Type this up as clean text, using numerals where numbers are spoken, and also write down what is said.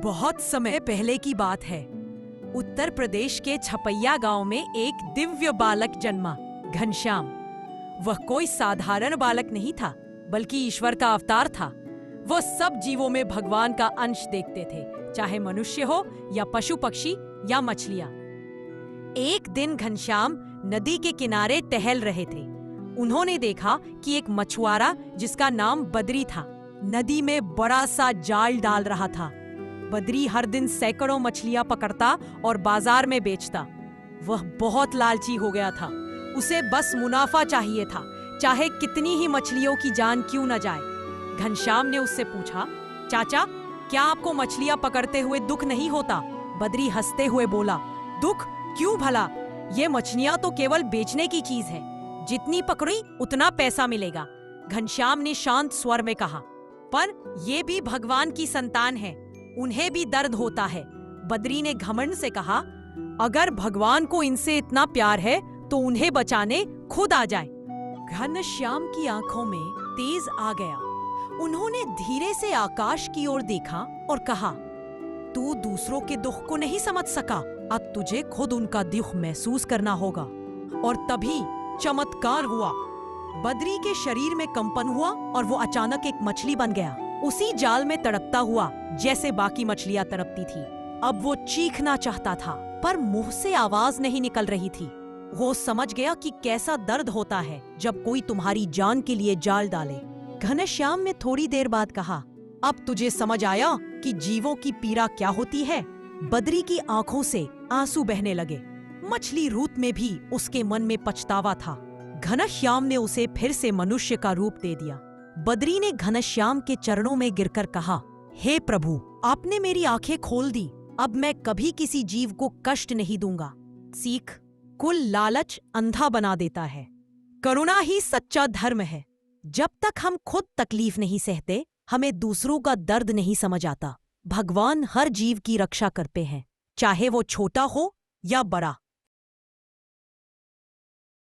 बहुत समय पहले की बात है। उत्तर प्रदेश के छपैया गांव में एक दिव्य बालक जन्मा, घनश्याम। वह कोई साधारण बालक नहीं था, बल्कि ईश्वर का अवतार था। वह सब जीवों में भगवान का अंश देखते थे, चाहे मनुष्य हो या पशु पक्षी या मछलियां। एक दिन घनश्याम नदी के किनारे टहल रहे थे। उन्होंने देखा कि एक मछुआरा जिसका नाम बद्री था, नदी में बड़ा सा जाल डाल रहा था। बद्री हर दिन सैकड़ों मछलियां पकड़ता और बाजार में बेचता। वह बहुत लालची हो गया था। उसे बस मुनाफा चाहिए था, चाहे कितनी ही मछलियों की जान क्यों न जाए। घनश्याम ने उससे पूछा, चाचा, क्या आपको मछलियां पकड़ते हुए दुख नहीं होता? बद्री हंसते हुए बोला, दुख क्यों भला? ये मछलियां तो केवल बेचने की चीज है। जितनी पकड़ी उतना पैसा मिलेगा। घनश्याम ने शांत स्वर में कहा, पर ये भी भगवान की संतान है, उन्हें भी दर्द होता है। बद्री ने घमंड से कहा, अगर भगवान को इनसे इतना प्यार है तो उन्हें बचाने खुद आ जाए। घनश्याम की आंखों में तेज आ गया। उन्होंने धीरे से आकाश की ओर देखा और कहा, तू दूसरों के दुख को नहीं समझ सका, अब तुझे खुद उनका दुख महसूस करना होगा। और तभी चमत्कार हुआ। बद्री के शरीर में कंपन हुआ और वो अचानक एक मछली बन गया, उसी जाल में तड़पता हुआ जैसे बाकी मछलियां तड़पती थी। अब वो चीखना चाहता था, पर मुंह से आवाज नहीं निकल रही थी। वो समझ गया कि कैसा दर्द होता है जब कोई तुम्हारी जान के लिए जाल डाले। घनश्याम ने थोड़ी देर बाद कहा, अब तुझे समझ आया कि जीवों की पीड़ा क्या होती है? बद्री की आंखों से आंसू बहने लगे। मछली रूत में भी उसके मन में पछतावा था। घनश्याम ने उसे फिर से मनुष्य का रूप दे दिया। बद्री ने घनश्याम के चरणों में गिरकर कहा, हे प्रभु, आपने मेरी आंखें खोल दी। अब मैं कभी किसी जीव को कष्ट नहीं दूंगा। सीख, कुल लालच अंधा बना देता है। करुणा ही सच्चा धर्म है। जब तक हम खुद तकलीफ नहीं सहते, हमें दूसरों का दर्द नहीं समझ आता। भगवान हर जीव की रक्षा करते हैं, चाहे वो छोटा हो या बड़ा।